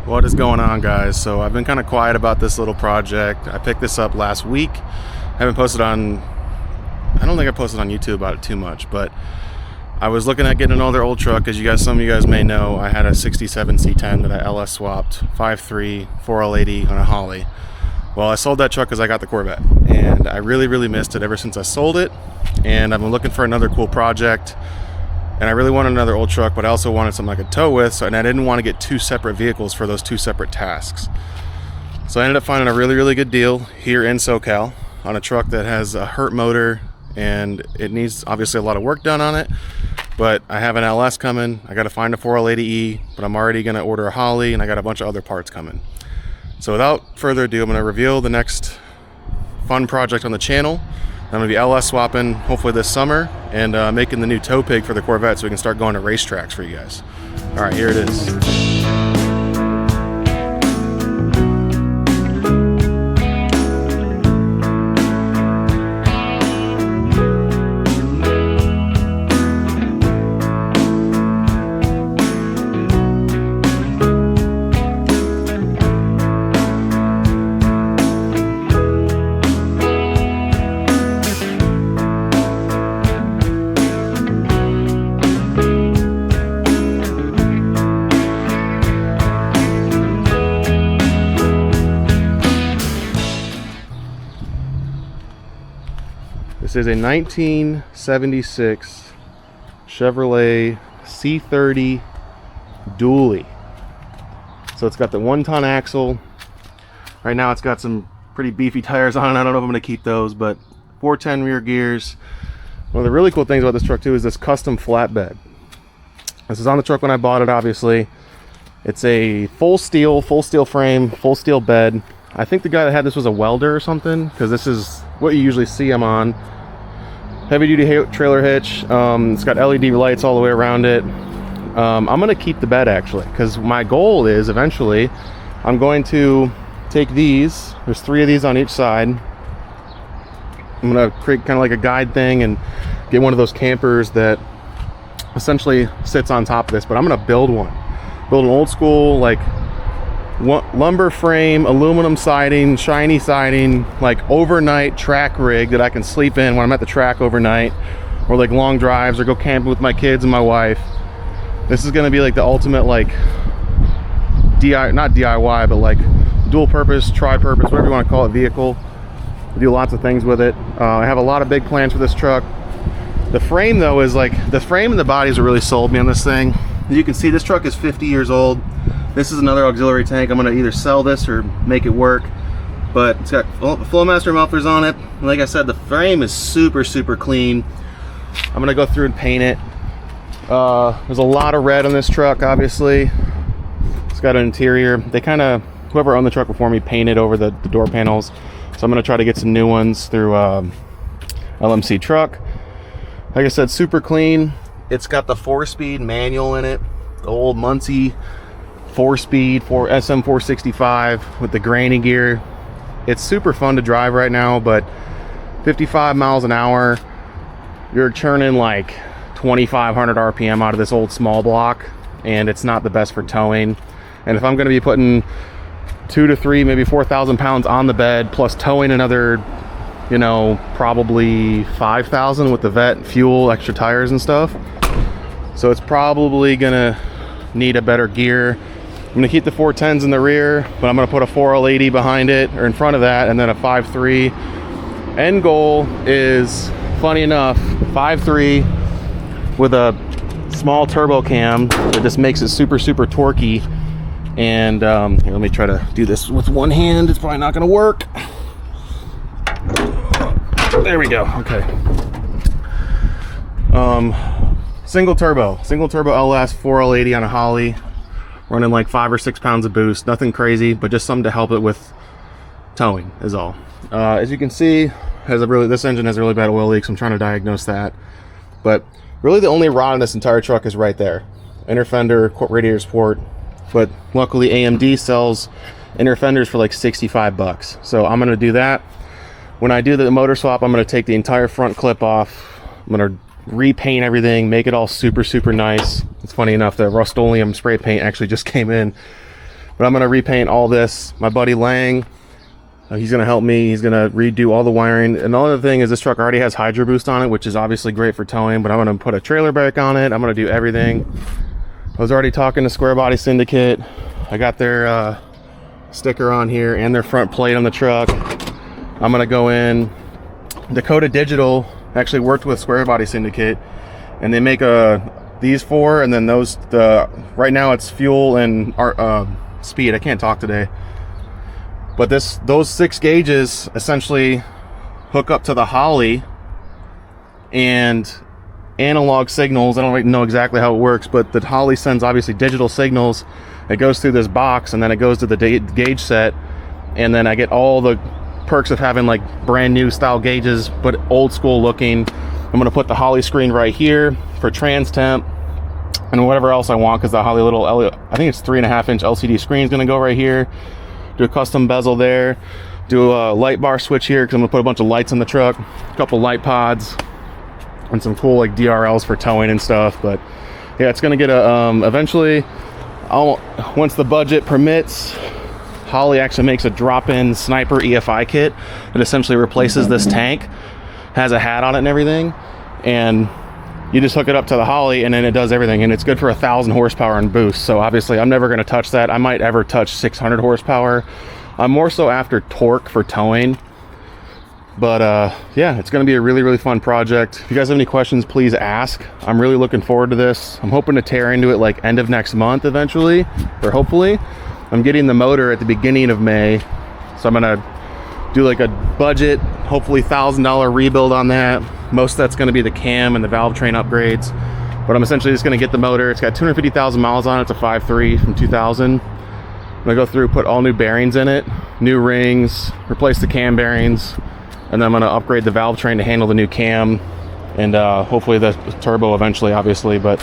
What is going on, guys? So I've been kind of quiet about this little project. I picked this up last week. I don't think I posted on YouTube about it too much, but I was looking at getting an older old truck. As some of you guys may know, I had a 67 C10 that I LS swapped 5.3 4L80 on a Holly. Well, I sold that truck because I got the Corvette, and I really missed it ever since I sold it. And I've been looking for another cool project, and I really wanted another old truck, but I also wanted something I could tow with, and I didn't want to get two separate vehicles for those two separate tasks. So I ended up finding a really good deal here in SoCal on a truck that has a hurt motor, and it needs obviously a lot of work done on it, but I have an LS coming. I got to find a 4L80E, but I'm already going to order a Holly, and I got a bunch of other parts coming. So without further ado, I'm going to reveal the next fun project on the channel. I'm going to be LS swapping hopefully this summer and making the new tow pig for the Corvette so we can start going to racetracks for you guys. All right, here it is. This is a 1976 Chevrolet C30 dually. So it's got the 1-ton axle. Right now it's got some pretty beefy tires on it. I don't know if I'm going to keep those, but 410 rear gears. One of the really cool things about this truck too is this custom flatbed. This is on the truck when I bought it, obviously. It's a full steel frame, full steel bed. I think the guy that had this was a welder or something, because this is what you usually see them on. Heavy duty trailer hitch. It's got LED lights all the way around it. I'm gonna keep the bed actually, because my goal is eventually I'm going to take these, there's 3 of these on each side. I'm gonna create kind of like a guide thing and get one of those campers that essentially sits on top of this, but I'm gonna build an old school like lumber frame, aluminum siding, shiny siding, like overnight track rig that I can sleep in when I'm at the track overnight, or like long drives, or go camping with my kids and my wife. This is gonna be like the ultimate like not DIY, but like dual purpose, tri-purpose, whatever you want to call it, vehicle. I do lots of things with it. I have a lot of big plans for this truck. The frame though is like, the frame and the bodies are really sold me on this thing. As you can see, this truck is 50 years old. This is another auxiliary tank. I'm gonna either sell this or make it work, but it's got Flowmaster mufflers on it. And like I said, the frame is super clean. I'm gonna go through and paint it. There's a lot of red on this truck, obviously. It's got an interior. They kind of, whoever owned the truck before me painted over the door panels. So I'm gonna try to get some new ones through LMC truck. Like I said, super clean. It's got the 4-speed manual in it, the old Muncie 4-speed SM 465 with the granny gear. It's super fun to drive right now, but 55 miles an hour, you're churning like 2,500 RPM out of this old small block, and it's not the best for towing. And if I'm going to be putting 2 to 3, maybe 4,000 pounds on the bed, plus towing another, you know, probably 5,000 with the vet, fuel, extra tires and stuff. So it's probably gonna need a better gear. I'm gonna keep the 410s in the rear, but I'm gonna put a 4L80 behind it, or in front of that, and then a 5.3. End goal is, funny enough, 5.3 with a small turbo cam that just makes it super torquey. And here, let me try to do this with one hand. It's probably not gonna work. There we go. Okay. Single turbo LS 4L80 on a Holly, running like 5 or 6 pounds of boost. Nothing crazy, but just something to help it with towing is all. As you can see, this engine has a really bad oil leak, so I'm trying to diagnose that. But really the only rod in this entire truck is right there. Inner fender, radiator support. But luckily AMD sells inner fenders for like 65 bucks. So I'm gonna do that. When I do the motor swap, I'm gonna take the entire front clip off. I'm gonna repaint everything, make it all super nice. It's funny enough, the Rust-Oleum spray paint actually just came in But I'm gonna repaint all this. My buddy Lang, he's gonna help me. He's gonna redo all the wiring. And the other thing is this truck already has Hydro Boost on it, which is obviously great for towing, but I'm gonna put a trailer brake on it. I'm gonna do everything. I was already talking to Square Body Syndicate. I got their sticker on here and their front plate on the truck. I'm gonna go in. Dakota Digital actually worked with Square Body Syndicate, and they make these four, and then those, right now it's fuel and speed. I can't talk today. But those 6 gauges essentially hook up to the Holley and analog signals. I don't know exactly how it works, but the Holley sends obviously digital signals. It goes through this box, and then it goes to the gauge set, and then I get all the perks of having like brand new style gauges, but old school looking. I'm gonna put the Holley screen right here for trans temp and whatever else I want, because the Holley little, I think it's 3.5-inch LCD screen is gonna go right here. Do a custom bezel there. Do a light bar switch here, because I'm gonna put a bunch of lights in the truck, a couple light pods, and some cool like DRLs for towing and stuff. But yeah, it's gonna get a eventually, once the budget permits, Holley actually makes a drop-in sniper EFI kit that essentially replaces this tank, has a hat on it and everything, and you just hook it up to the Holley and then it does everything, and it's good for 1,000 horsepower and boost. So obviously I'm never going to touch that. I might ever touch 600 horsepower. I'm more so after torque for towing. But yeah, it's going to be a really fun project. If you guys have any questions, please ask. I'm really looking forward to this. I'm hoping to tear into it like end of next month eventually, or hopefully. I'm getting the motor at the beginning of May, so I'm gonna do like a budget, hopefully $1,000 rebuild on that. Most of that's gonna be the cam and the valve train upgrades, but I'm essentially just gonna get the motor. It's got 250,000 miles on it. It's a 5.3 from 2000. I'm gonna go through, put all new bearings in it, new rings, replace the cam bearings, and then I'm gonna upgrade the valve train to handle the new cam, and hopefully the turbo eventually, obviously. But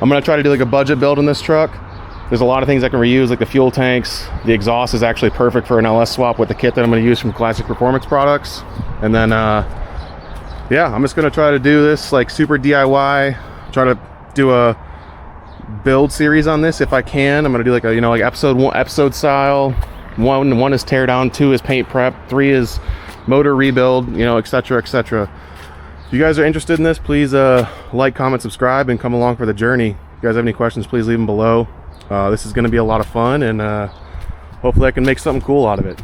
I'm gonna try to do like a budget build in this truck. There's a lot of things I can reuse, like the fuel tanks. The exhaust is actually perfect for an LS swap with the kit that I'm going to use from Classic Performance Products. And then, yeah, I'm just going to try to do this like super DIY. Try to do a build series on this if I can. I'm going to do like a, like episode style. One is tear down, 2 is paint prep, 3 is motor rebuild, etc., etc. If you guys are interested in this, please like, comment, subscribe, and come along for the journey. If you guys have any questions, please leave them below. This is going to be a lot of fun, and hopefully I can make something cool out of it.